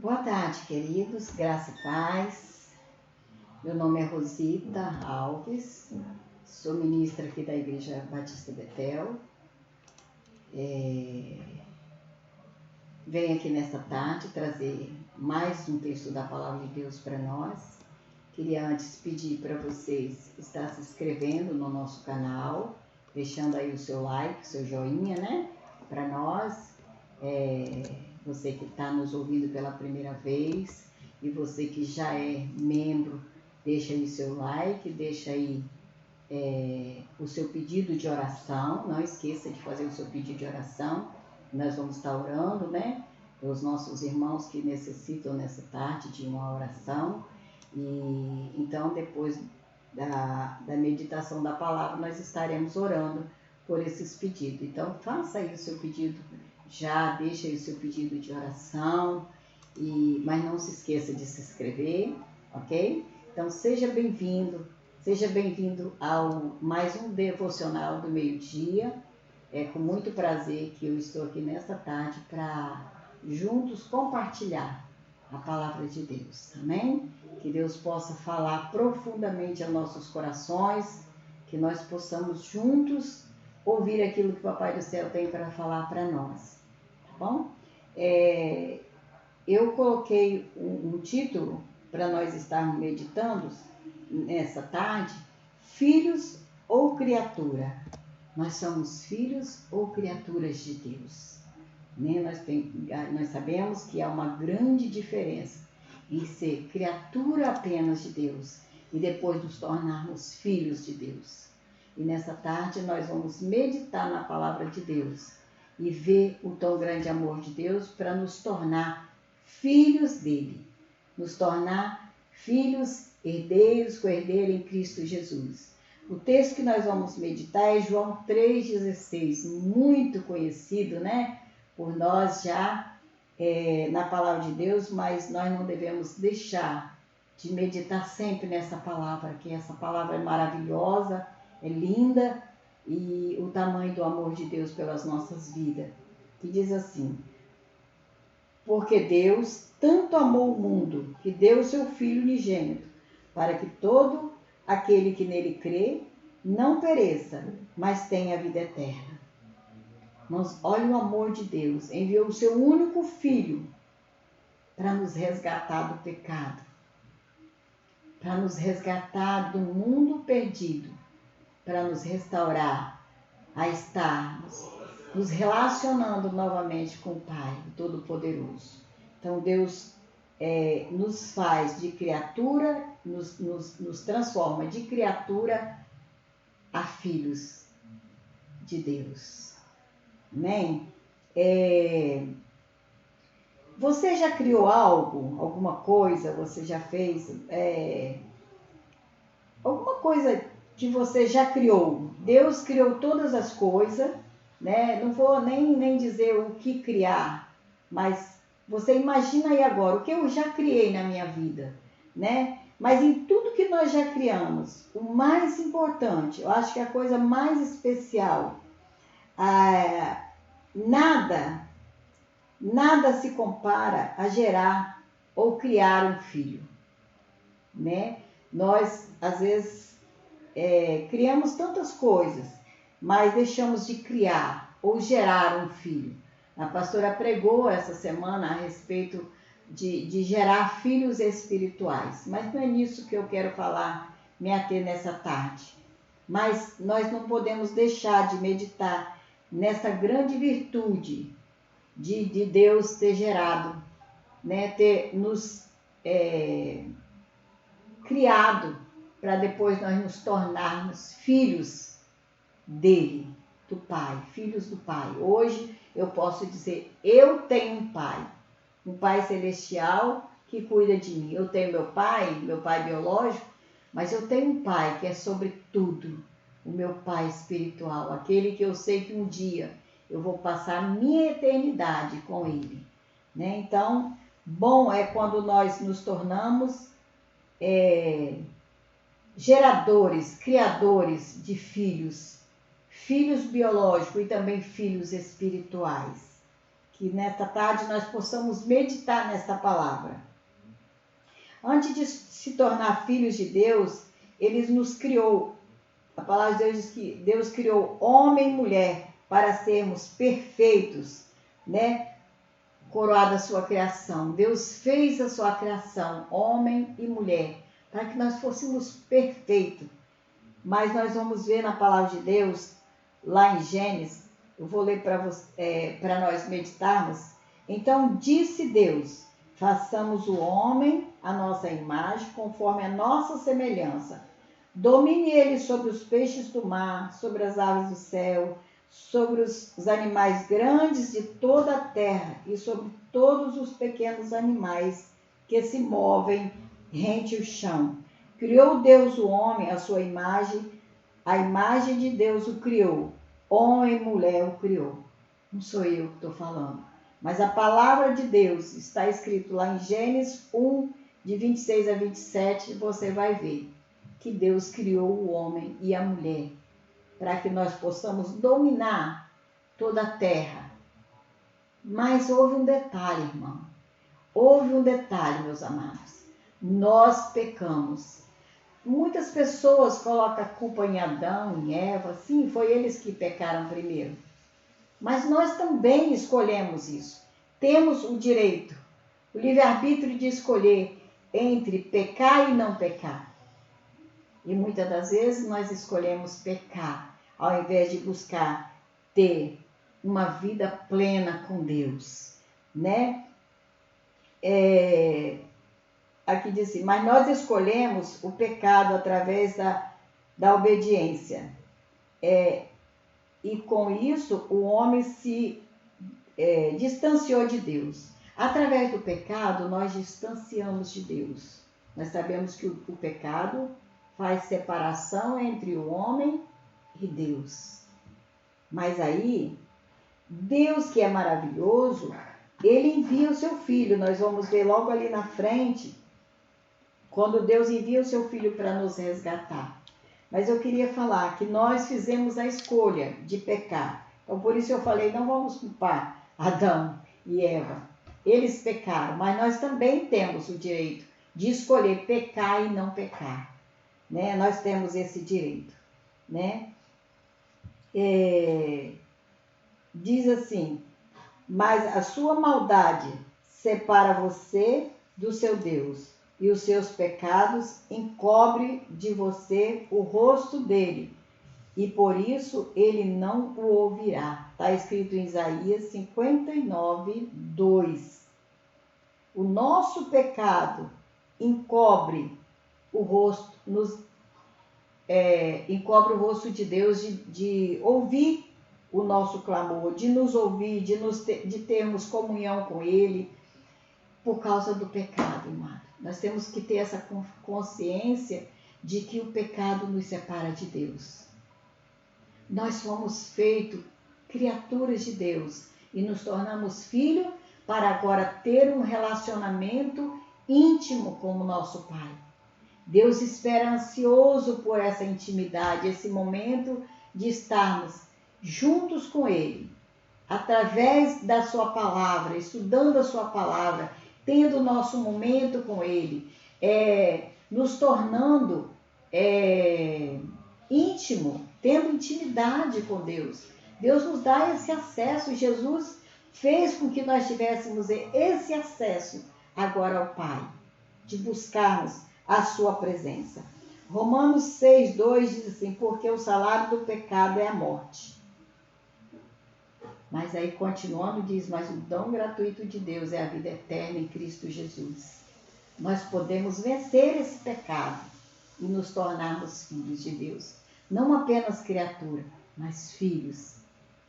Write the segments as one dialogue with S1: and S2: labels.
S1: Boa tarde, queridos, graça e paz. Meu nome é Rosita Alves, sou ministra aqui da Igreja Batista Betel. Venho aqui nesta tarde trazer mais um texto da Palavra de Deus para nós. Queria antes pedir para vocês estar se inscrevendo no nosso canal, deixando aí o seu like, o seu joinha, né? Para nós. Você que está nos ouvindo pela primeira vez e você que já é membro, deixa aí seu like, deixa aí o seu pedido de oração. Não esqueça de fazer o seu pedido de oração. Nós vamos estar orando, né? Os nossos irmãos que necessitam nessa tarde de uma oração. E então, depois da meditação da palavra, nós estaremos orando por esses pedidos. Então, faça aí o seu pedido, já deixa aí o seu pedido de oração, mas não se esqueça de se inscrever, ok? Então, seja bem-vindo ao mais um devocional do meio-dia. É com muito prazer que eu estou aqui nesta tarde para juntos compartilhar a palavra de Deus, amém? Que Deus possa falar profundamente aos nossos corações, que nós possamos juntos ouvir aquilo que o Papai do Céu tem para falar para nós, tá bom? Eu coloquei um título para nós estarmos meditando nessa tarde: filhos ou criatura? Nós somos filhos ou criaturas de Deus, né? Nós sabemos que há uma grande diferença em ser criatura apenas de Deus e depois nos tornarmos filhos de Deus. E nessa tarde nós vamos meditar na palavra de Deus e ver o tão grande amor de Deus para nos tornar filhos dele, nos tornar filhos herdeiros, co-herdeiro em Cristo Jesus. O texto que nós vamos meditar é João 3,16, muito conhecido, né, por nós já na palavra de Deus, mas nós não devemos deixar de meditar sempre nessa palavra, que essa palavra é maravilhosa, é linda, e o tamanho do amor de Deus pelas nossas vidas, que diz assim: porque Deus tanto amou o mundo, que deu o seu Filho unigênito, para que todo aquele que nele crê não pereça, mas tenha a vida eterna. Mas olha o amor de Deus, enviou o seu único Filho para nos resgatar do pecado, para nos resgatar do mundo perdido, para nos restaurar a estarmos nos relacionando novamente com o Pai Todo-Poderoso. Então Deus nos faz de criatura, nos transforma de criatura a filhos de Deus. Amém? Você já criou algo, alguma coisa, você já fez alguma coisa que você já criou? Deus criou todas as coisas, né? Não vou nem dizer o que criar, mas você imagina aí agora o que eu já criei na minha vida, né? Mas em tudo que nós já criamos, o mais importante, eu acho que a coisa mais especial, nada se compara a gerar ou criar um filho, né? Nós, às vezes, criamos tantas coisas, mas deixamos de criar ou gerar um filho. A pastora pregou essa semana a respeito de gerar filhos espirituais, mas não é nisso que eu quero falar, me ater nessa tarde. Mas nós não podemos deixar de meditar nessa grande virtude de Deus ter gerado, né, ter nos criado para depois nós nos tornarmos filhos dele, do Pai, filhos do Pai. Hoje eu posso dizer, eu tenho um Pai celestial que cuida de mim. Eu tenho meu pai biológico, mas eu tenho um Pai que é sobre tudo, o meu Pai espiritual, aquele que eu sei que um dia eu vou passar minha eternidade com ele, né? Então, bom é quando nós nos tornamos geradores, criadores de filhos biológicos e também filhos espirituais, que nesta tarde nós possamos meditar nesta palavra. Antes de se tornar filhos de Deus, Ele nos criou. A palavra de Deus diz que Deus criou homem e mulher para sermos perfeitos, né? Coroada a sua criação. Deus fez a sua criação, homem e mulher, para que nós fôssemos perfeitos. Mas nós vamos ver na palavra de Deus, lá em Gênesis, eu vou ler para nós meditarmos. Então disse Deus: façamos o homem à nossa imagem, conforme a nossa semelhança. Domine ele sobre os peixes do mar, sobre as aves do céu, sobre os animais grandes de toda a terra e sobre todos os pequenos animais que se movem rente o chão. Criou Deus o homem à sua imagem, a imagem de Deus o criou. Homem e mulher o criou. Não sou eu que estou falando. Mas a palavra de Deus está escrito lá em Gênesis 1, de 26 a 27, você vai ver que Deus criou o homem e a mulher para que nós possamos dominar toda a terra. Mas houve um detalhe, irmão. Houve um detalhe, meus amados. Nós pecamos. Muitas pessoas colocam a culpa em Adão, em Eva. Sim, foi eles que pecaram primeiro. Mas nós também escolhemos isso. Temos o direito, o livre-arbítrio de escolher entre pecar e não pecar. E muitas das vezes nós escolhemos pecar, ao invés de buscar ter uma vida plena com Deus, né? Aqui diz assim, mas nós escolhemos o pecado através da obediência. E com isso o homem se distanciou de Deus. Através do pecado nós distanciamos de Deus. Nós sabemos que o pecado faz separação entre o homem e Deus. Mas aí, Deus que é maravilhoso, Ele envia o seu Filho. Nós vamos ver logo ali na frente, quando Deus envia o seu Filho para nos resgatar. Mas eu queria falar que nós fizemos a escolha de pecar. Então, por isso eu falei, não vamos culpar Adão e Eva. Eles pecaram, mas nós também temos o direito de escolher pecar e não pecar. Né? Nós temos esse direito, né? Diz assim, mas a sua maldade separa você do seu Deus, e os seus pecados encobrem de você o rosto dele, e por isso ele não o ouvirá. Está escrito em Isaías 59, 2. O nosso pecado encobre o rosto, encobre o rosto de Deus de ouvir o nosso clamor, de nos ouvir, de termos comunhão com Ele, por causa do pecado, amado. Nós temos que ter essa consciência de que o pecado nos separa de Deus. Nós fomos feitos criaturas de Deus e nos tornamos filhos para agora ter um relacionamento íntimo com o nosso Pai. Deus espera ansioso por essa intimidade, esse momento de estarmos juntos com Ele, através da sua palavra, estudando a sua palavra, tendo o nosso momento com Ele, nos tornando íntimo, tendo intimidade com Deus. Deus nos dá esse acesso, Jesus fez com que nós tivéssemos esse acesso agora ao Pai, de buscarmos a sua presença. Romanos 6:2 diz assim, porque o salário do pecado é a morte. Mas aí continuando diz, mas o dom gratuito de Deus é a vida eterna em Cristo Jesus. Nós podemos vencer esse pecado e nos tornarmos filhos de Deus. Não apenas criatura, mas filhos.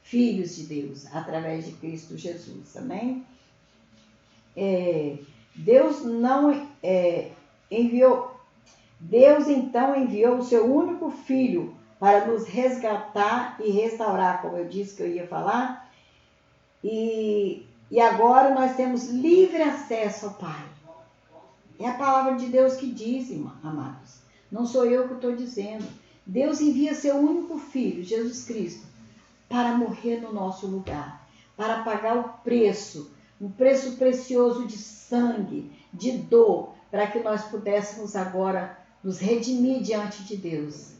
S1: Filhos de Deus, através de Cristo Jesus. Amém? Deus então enviou o seu único Filho para nos resgatar e restaurar, como eu disse que eu ia falar. E agora nós temos livre acesso ao Pai. É a palavra de Deus que diz, amados. Não sou eu que estou dizendo. Deus envia seu único Filho, Jesus Cristo, para morrer no nosso lugar, para pagar o preço, um preço precioso de sangue, de dor, para que nós pudéssemos agora nos redimir diante de Deus,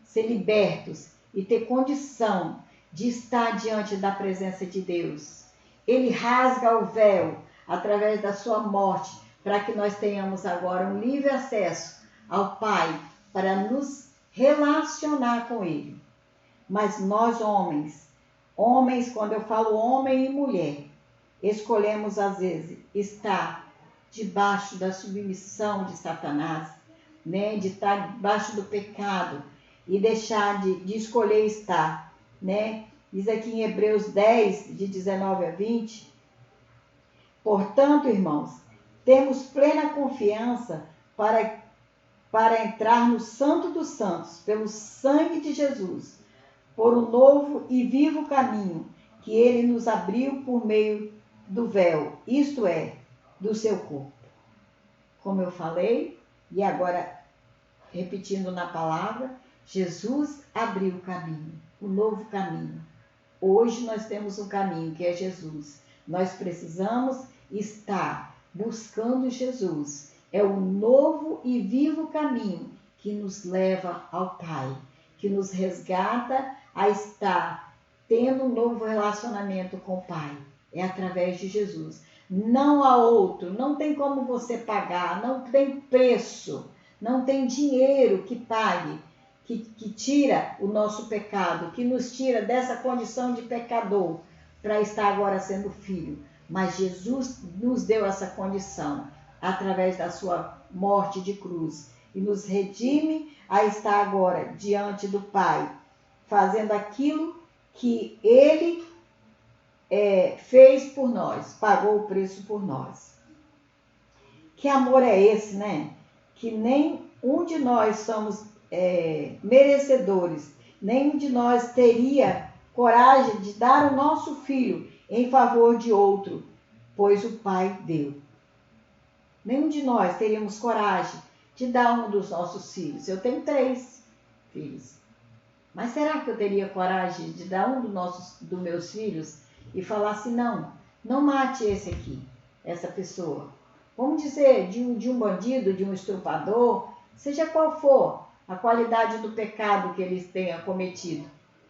S1: ser libertos e ter condição de estar diante da presença de Deus. Ele rasga o véu através da sua morte, para que nós tenhamos agora um livre acesso ao Pai, para nos relacionar com Ele. Mas nós homens, quando eu falo homem e mulher, escolhemos às vezes estar debaixo da submissão de Satanás, né? De estar debaixo do pecado e deixar de escolher estar, né? Diz aqui em Hebreus 10, de 19 a 20, portanto, irmãos, temos plena confiança para entrar no Santo dos Santos, pelo sangue de Jesus, por um novo e vivo caminho que ele nos abriu por meio do véu, isto é, do seu corpo. Como eu falei, e agora repetindo na palavra, Jesus abriu o caminho, o novo caminho. Hoje nós temos um caminho que é Jesus. Nós precisamos estar buscando Jesus. É o novo e vivo caminho que nos leva ao Pai, que nos resgata a estar tendo um novo relacionamento com o Pai. É através de Jesus. Não há outro, não tem como você pagar, não tem preço, não tem dinheiro que pague, que tira o nosso pecado, que nos tira dessa condição de pecador para estar agora sendo filho. Mas Jesus nos deu essa condição através da sua morte de cruz e nos redime a estar agora diante do Pai, fazendo aquilo que Ele fez por nós, pagou o preço por nós. Que amor é esse, né? Que nem um de nós somos merecedores, nenhum de nós teria coragem de dar o nosso filho em favor de outro, pois o Pai deu. Nenhum de nós teríamos coragem de dar um dos nossos filhos. Eu tenho 3 filhos. Mas será que eu teria coragem de dar um dos meus filhos e falar assim, não mate esse aqui, essa pessoa? Vamos dizer, de um bandido, de um estuprador, seja qual for a qualidade do pecado que eles tenham cometido.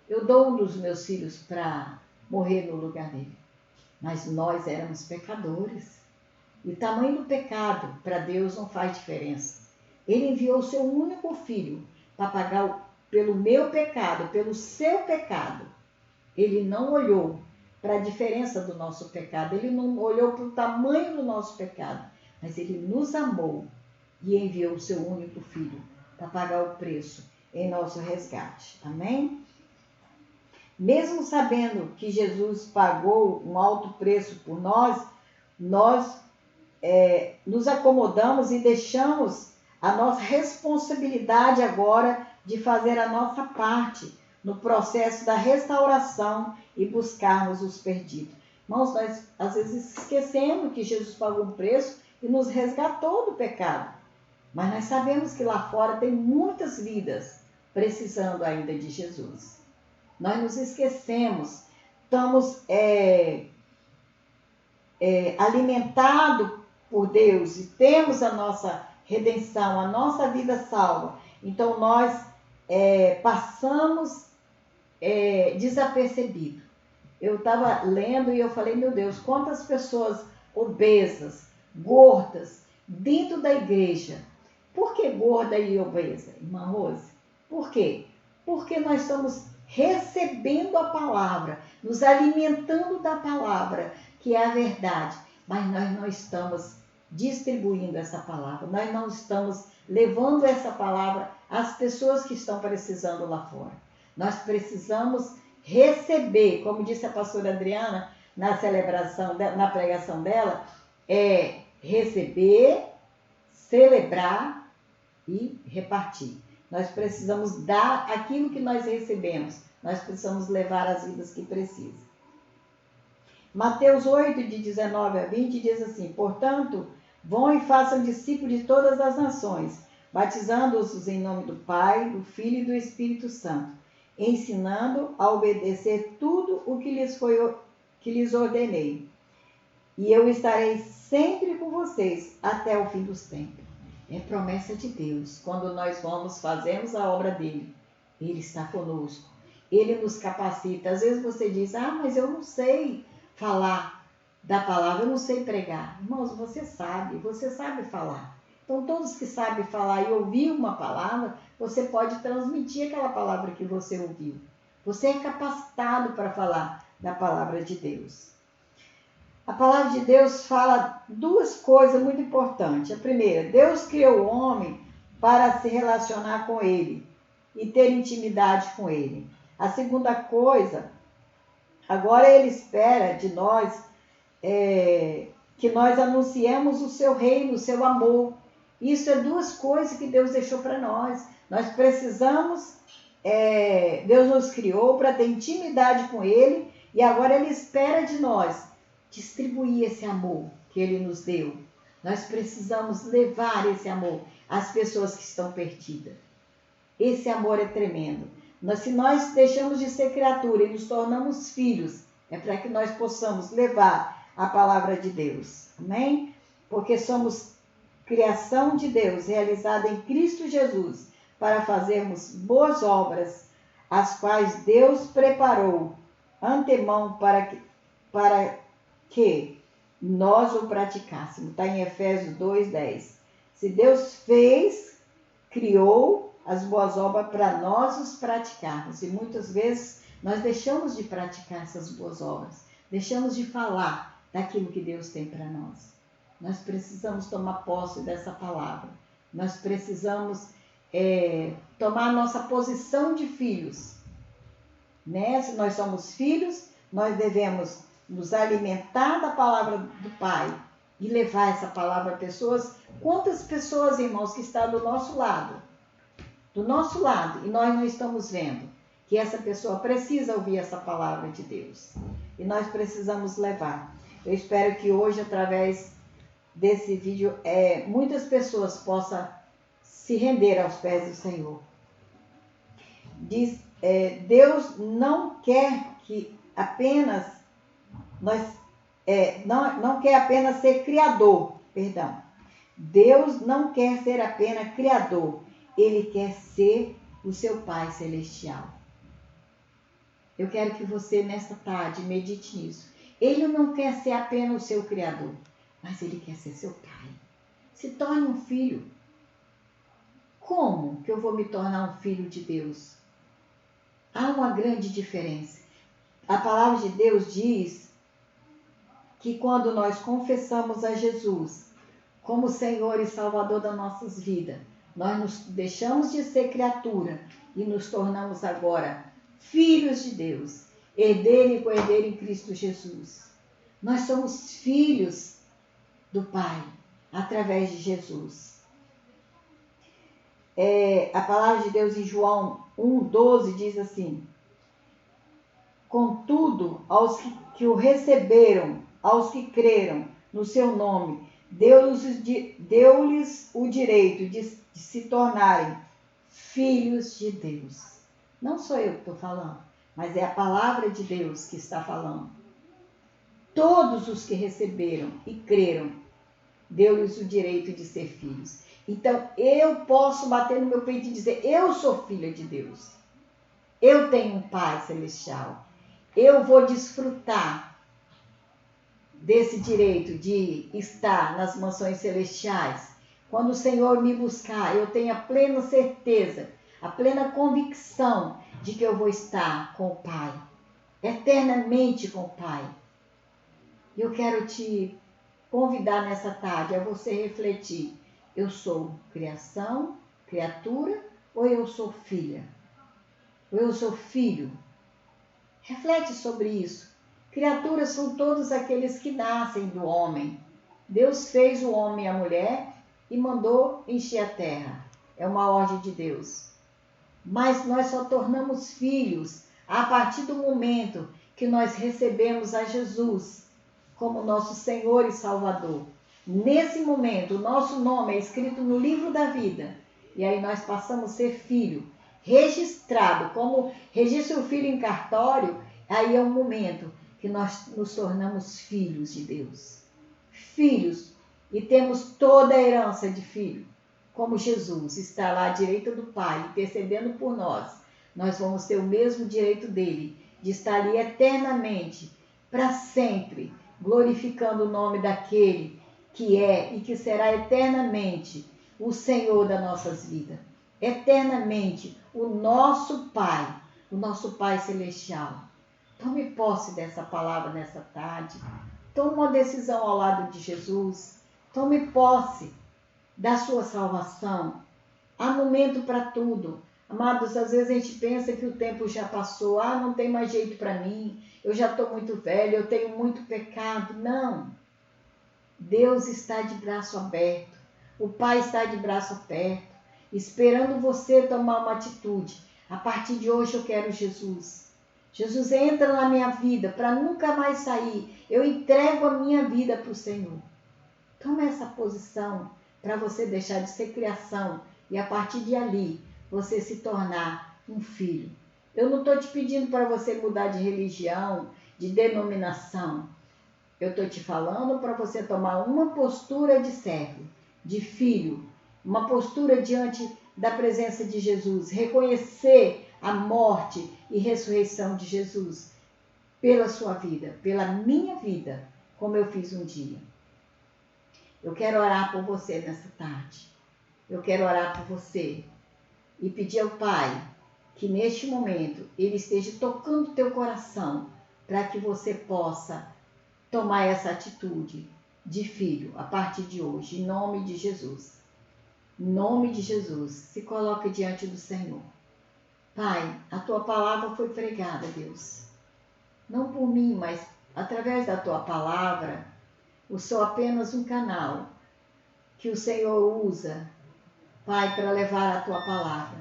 S1: Eu dou um dos meus filhos para morrer no lugar dele. Mas nós éramos pecadores. E o tamanho do pecado para Deus não faz diferença. Ele enviou o seu único filho para pagar pelo meu pecado, pelo seu pecado. Ele não olhou para a diferença do nosso pecado, ele não olhou para o tamanho do nosso pecado, mas ele nos amou e enviou o seu único filho para pagar o preço em nosso resgate. Amém? Mesmo sabendo que Jesus pagou um alto preço por nós, nós nos acomodamos e deixamos a nossa responsabilidade agora de fazer a nossa parte no processo da restauração e buscarmos os perdidos. Irmãos, nós às vezes esquecemos que Jesus pagou um preço e nos resgatou do pecado. Mas nós sabemos que lá fora tem muitas vidas precisando ainda de Jesus. Nós nos esquecemos, estamos alimentados por Deus e temos a nossa redenção, a nossa vida salva. Então nós passamos desapercebido. Eu estava lendo e eu falei, meu Deus, quantas pessoas obesas, gordas, dentro da igreja. Por que gorda e obesa, irmã Rose? Por quê? Porque nós estamos recebendo a palavra, nos alimentando da palavra, que é a verdade, mas nós não estamos distribuindo essa palavra, nós não estamos levando essa palavra às pessoas que estão precisando lá fora. Nós precisamos receber, como disse a pastora Adriana na celebração, na pregação dela, receber, celebrar e repartir. Nós precisamos dar aquilo que nós recebemos. Nós precisamos levar as vidas que precisam. Mateus 8, de 19 a 20, diz assim, portanto, vão e façam discípulos de todas as nações, batizando-os em nome do Pai, do Filho e do Espírito Santo, ensinando a obedecer tudo o que que lhes ordenei. E eu estarei sempre com vocês até o fim dos tempos. É promessa de Deus. Quando nós fazemos a obra dele, ele está conosco. Ele nos capacita. Às vezes você diz, mas eu não sei falar da palavra, eu não sei pregar. Irmãos, você sabe falar. Então, todos que sabem falar e ouvir uma palavra, você pode transmitir aquela palavra que você ouviu. Você é capacitado para falar da palavra de Deus. A palavra de Deus fala duas coisas muito importantes. A primeira, Deus criou o homem para se relacionar com ele e ter intimidade com ele. A segunda coisa, agora ele espera de nós que nós anunciemos o seu reino, o seu amor. Isso é duas coisas que Deus deixou para nós. Nós precisamos, Deus nos criou para ter intimidade com ele e agora ele espera de nós distribuir esse amor que ele nos deu. Nós precisamos levar esse amor às pessoas que estão perdidas. Esse amor é tremendo. Se nós deixamos de ser criatura e nos tornamos filhos, é para que nós possamos levar a palavra de Deus. Amém? Porque somos criação de Deus, realizada em Cristo Jesus, para fazermos boas obras, as quais Deus preparou antemão para que nós o praticássemos. Está em Efésios 2:10. Se Deus criou as boas obras para nós os praticarmos. E muitas vezes nós deixamos de praticar essas boas obras. Deixamos de falar daquilo que Deus tem para nós. Nós precisamos tomar posse dessa palavra. Nós precisamos tomar a nossa posição de filhos. Né? Se nós somos filhos, nós devemos nos alimentar da palavra do Pai e levar essa palavra a pessoas. Quantas pessoas, irmãos, que estão do nosso lado, e nós não estamos vendo que essa pessoa precisa ouvir essa palavra de Deus. E nós precisamos levar. Eu espero que hoje, através desse vídeo, muitas pessoas possam se render aos pés do Senhor. Deus não quer que apenas não quer apenas ser criador, perdão. Deus não quer ser apenas criador, Ele quer ser o seu Pai Celestial. Eu quero que você, nesta tarde, medite nisso. Ele não quer ser apenas o seu criador, mas Ele quer ser seu Pai. Se torne um filho. Como que eu vou me tornar um filho de Deus? Há uma grande diferença. A palavra de Deus diz que quando nós confessamos a Jesus como Senhor e Salvador das nossas vidas, nós nos deixamos de ser criatura e nos tornamos agora filhos de Deus, herdeiro e co-herdeiro em Cristo Jesus. Nós somos filhos do Pai através de Jesus. A palavra de Deus em João 1,12 diz assim: contudo, aos que o receberam, aos que creram no seu nome, deu-lhes o direito de se tornarem filhos de Deus. Não sou eu que estou falando, mas é a palavra de Deus que está falando. Todos os que receberam e creram, deu-lhes o direito de ser filhos. Então, eu posso bater no meu peito e dizer, eu sou filha de Deus. Eu tenho um Pai Celestial. Eu vou desfrutar desse direito de estar nas mansões celestiais. Quando o Senhor me buscar, eu tenho a plena certeza, a plena convicção de que eu vou estar com o Pai, eternamente com o Pai. Eu quero te convidar nessa tarde a você refletir. Eu sou criação, criatura, ou eu sou filha? Ou eu sou filho? Reflete sobre isso. Criaturas são todos aqueles que nascem do homem. Deus fez o homem e a mulher e mandou encher a terra. É uma ordem de Deus. Mas nós só tornamos filhos a partir do momento que nós recebemos a Jesus como nosso Senhor e Salvador. Nesse momento, o nosso nome é escrito no livro da vida. E aí nós passamos a ser filho, registrado, como registra o filho em cartório. Aí é um momento que nós nos tornamos filhos de Deus. Filhos, e temos toda a herança de filho. Como Jesus está lá à direita do Pai, intercedendo por nós, nós vamos ter o mesmo direito dele, de estar ali eternamente, para sempre, glorificando o nome daquele que é e que será eternamente o Senhor das nossas vidas. Eternamente, o nosso Pai Celestial. Tome posse dessa palavra nessa tarde. Tome uma decisão ao lado de Jesus. Tome posse da sua salvação. Há momento para tudo. Amados, às vezes a gente pensa que o tempo já passou. Não tem mais jeito para mim. Eu já estou muito velho, eu tenho muito pecado. Não. Deus está de braço aberto. O Pai está de braço aberto, esperando você tomar uma atitude. A partir de hoje eu quero Jesus. Jesus entra na minha vida para nunca mais sair. Eu entrego a minha vida para o Senhor. Toma essa posição para você deixar de ser criação e a partir de ali você se tornar um filho. Eu não estou te pedindo para você mudar de religião, de denominação. Eu estou te falando para você tomar uma postura de servo, de filho, uma postura diante da presença de Jesus, reconhecer a morte e ressurreição de Jesus pela sua vida, pela minha vida, como eu fiz um dia. Eu quero orar por você nessa tarde. Eu quero orar por você e pedir ao Pai que neste momento Ele esteja tocando o teu coração para que você possa tomar essa atitude de filho a partir de hoje, em nome de Jesus. Em nome de Jesus, se coloque diante do Senhor. Pai, a tua palavra foi pregada, Deus. Não por mim, mas através da tua palavra. Eu sou apenas um canal que o Senhor usa, Pai, para levar a tua palavra.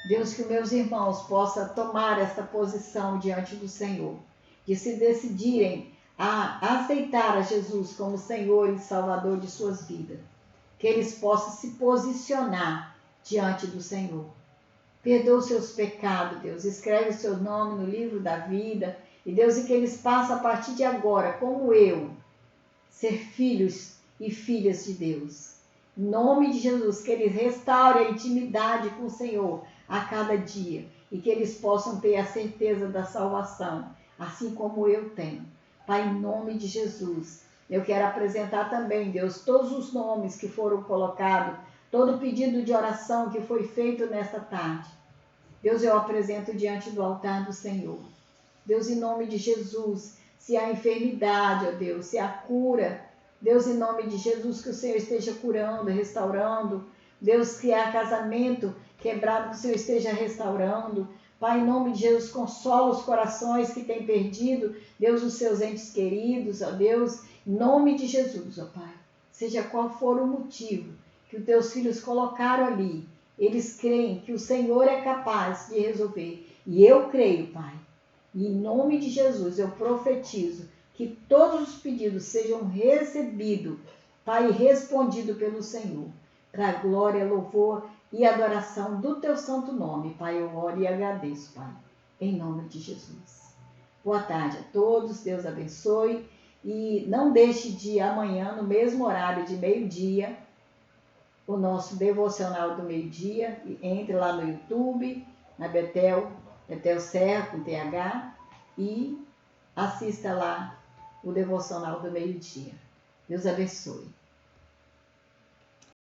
S1: Deus, que meus irmãos possam tomar esta posição diante do Senhor, de se decidirem a aceitar a Jesus como Senhor e Salvador de suas vidas. Que eles possam se posicionar diante do Senhor. Perdoa os seus pecados, Deus. Escreve o seu nome no livro da vida. E Deus, e que eles passem a partir de agora, como eu, ser filhos e filhas de Deus. Em nome de Jesus, que eles restaurem a intimidade com o Senhor a cada dia. E que eles possam ter a certeza da salvação, assim como eu tenho. Pai, em nome de Jesus, eu quero apresentar também, Deus, todos os nomes que foram colocados, todo pedido de oração que foi feito nesta tarde. Deus, eu apresento diante do altar do Senhor. Deus, em nome de Jesus, se há enfermidade, ó Deus, se há cura, Deus, em nome de Jesus, que o Senhor esteja curando, restaurando. Deus, que há casamento quebrado, que o Senhor esteja restaurando. Pai, em nome de Jesus, consola os corações que têm perdido, Deus, os seus entes queridos, ó Deus, em nome de Jesus, ó Pai. Seja qual for o motivo que os teus filhos colocaram ali, eles creem que o Senhor é capaz de resolver. E eu creio, Pai. E em nome de Jesus, eu profetizo que todos os pedidos sejam recebidos, Pai, e respondidos pelo Senhor, para a glória, louvor e adoração do teu santo nome, Pai, eu oro e agradeço, Pai, em nome de Jesus. Boa tarde a todos, Deus abençoe, e não deixe de amanhã, no mesmo horário de meio-dia, o nosso devocional do meio-dia, entre lá no YouTube, na Betel Serra, com TH, e assista lá o devocional do meio-dia. Deus abençoe.